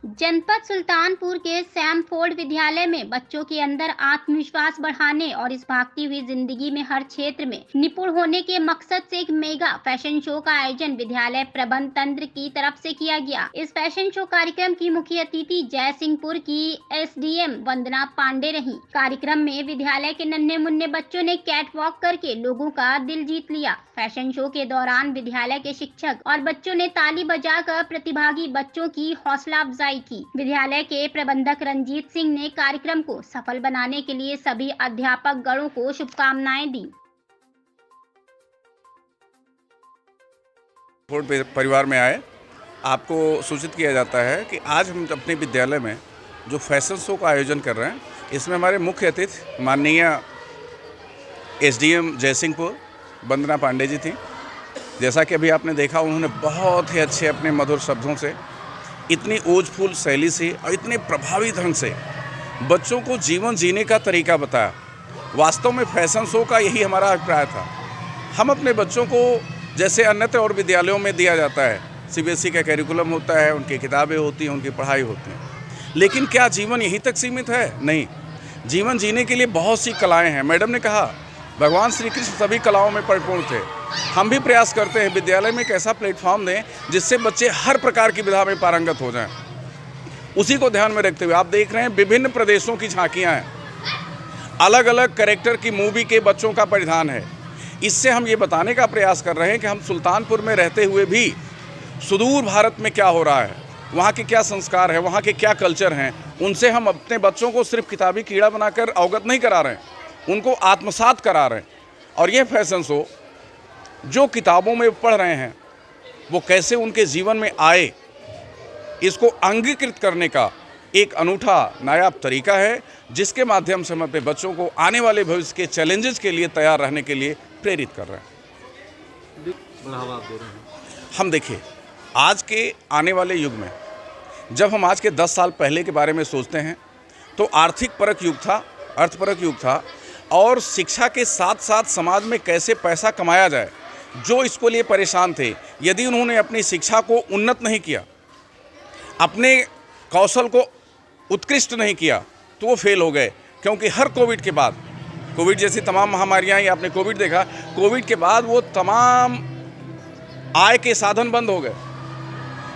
जनपद सुल्तानपुर के सैमफोर्ड विद्यालय में बच्चों के अंदर आत्मविश्वास बढ़ाने और इस भागती हुई जिंदगी में हर क्षेत्र में निपुण होने के मकसद से एक मेगा फैशन शो का आयोजन विद्यालय प्रबंध तंत्र की तरफ से किया गया। इस फैशन शो कार्यक्रम की मुख्य अतिथि जयसिंहपुर की एसडीएम वंदना पांडे रही। कार्यक्रम में विद्यालय के नन्हे मुन्ने बच्चों ने कैट वॉक करके लोगों का दिल जीत लिया। फैशन शो के दौरान विद्यालय के शिक्षक और बच्चों ने ताली बजाकर प्रतिभागी बच्चों की हौसला अफजाई की। विद्यालय के प्रबंधक रंजीत सिंह ने कार्यक्रम को सफल बनाने के लिए सभी अध्यापक गणों को शुभकामनाएं दी। परिवार में आए, आपको सूचित किया जाता है कि आज हम अपने विद्यालय में जो फैशन शो का आयोजन कर रहे हैं, इसमें हमारे मुख्य अतिथि माननीय एसडीएम जयसिंहपुर वंदना पांडे जी थी। जैसा कि अभी आपने देखा, उन्होंने बहुत ही अच्छे अपने मधुर शब्दों से, इतनी ओजफुल शैली से और इतने प्रभावी ढंग से बच्चों को जीवन जीने का तरीका बताया। वास्तव में फैशन शो का यही हमारा अभिप्राय था। हम अपने बच्चों को जैसे अन्यत्र और विद्यालयों में दिया जाता है, सीबीएसई का कैरिकुलम होता है, उनकी किताबें होती हैं, उनकी पढ़ाई होती है, लेकिन क्या जीवन यहीं तक सीमित है? नहीं, जीवन जीने के लिए बहुत सी कलाएँ हैं। मैडम ने कहा भगवान श्री कृष्ण सभी कलाओं में परिपूर्ण थे। हम भी प्रयास करते हैं विद्यालय में एक ऐसा प्लेटफॉर्म दें जिससे बच्चे हर प्रकार की विधा में पारंगत हो जाएं। उसी को ध्यान में रखते हुए आप देख रहे हैं विभिन्न प्रदेशों की झांकियां हैं, अलग अलग कैरेक्टर की मूवी के बच्चों का परिधान है। इससे हम ये बताने का प्रयास कर रहे हैं कि हम सुल्तानपुर में रहते हुए भी सुदूर भारत में क्या हो रहा है, वहाँ के क्या संस्कार है, वहाँ के क्या कल्चर हैं, उनसे हम अपने बच्चों को सिर्फ किताबी कीड़ा बनाकर अवगत नहीं करा रहे हैं, उनको आत्मसात करा रहे हैं। और ये फैशन शो जो किताबों में पढ़ रहे हैं वो कैसे उनके जीवन में आए, इसको अंगीकृत करने का एक अनूठा नायाब तरीका है, जिसके माध्यम से हम अपने बच्चों को आने वाले भविष्य के चैलेंजेस के लिए तैयार रहने के लिए प्रेरित कर रहे हैं। बढ़ावा दे रहे हैं। हम देखिए, आज के आने वाले युग में जब हम आज के 10 साल पहले के बारे में सोचते हैं तो आर्थिक परक युग था, अर्थपरक युग था, और शिक्षा के साथ साथ समाज में कैसे पैसा कमाया जाए, जो इसको लिए परेशान थे। यदि उन्होंने अपनी शिक्षा को उन्नत नहीं किया, अपने कौशल को उत्कृष्ट नहीं किया, तो वो फेल हो गए। क्योंकि हर कोविड के बाद, कोविड जैसी तमाम महामारियां, या आपने कोविड देखा, कोविड के बाद वो तमाम आय के साधन बंद हो गए।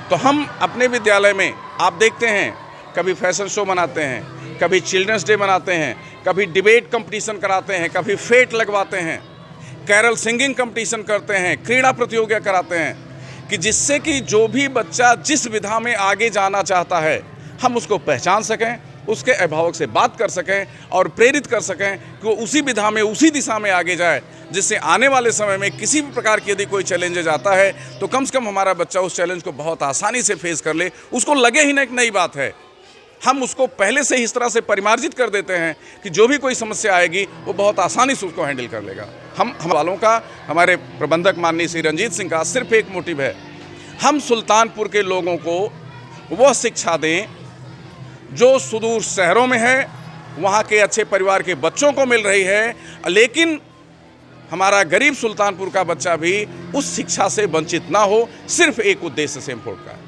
तो हम अपने विद्यालय में आप देखते हैं, कभी फैशन शो मनाते हैं, कभी चिल्ड्रंस डे मनाते हैं, कभी डिबेट कंपटीशन कराते हैं, कभी फेट लगवाते हैं, कैरल सिंगिंग कंपटीशन करते हैं, क्रीड़ा प्रतियोगिता कराते हैं, कि जिससे कि जो भी बच्चा जिस विधा में आगे जाना चाहता है हम उसको पहचान सकें, उसके अभिभावक से बात कर सकें और प्रेरित कर सकें कि वो उसी विधा में, उसी दिशा में आगे जाए, जिससे आने वाले समय में किसी भी प्रकार की यदि कोई चैलेंजेज आता है तो कम से कम हमारा बच्चा उस चैलेंज को बहुत आसानी से फेस कर ले, उसको लगे ही ना एक नई बात है। हम उसको पहले से ही इस तरह से परिमार्जित कर देते हैं कि जो भी कोई समस्या आएगी वो बहुत आसानी से उसको हैंडल कर लेगा। हम वालों का, हमारे प्रबंधक माननीय श्री रंजीत सिंह का सिर्फ एक मोटिव है, हम सुल्तानपुर के लोगों को वह शिक्षा दें जो सुदूर शहरों में है, वहाँ के अच्छे परिवार के बच्चों को मिल रही है, लेकिन हमारा गरीब सुल्तानपुर का बच्चा भी उस शिक्षा से वंचित ना हो। सिर्फ एक उद्देश्य सैमफोर्ड का है।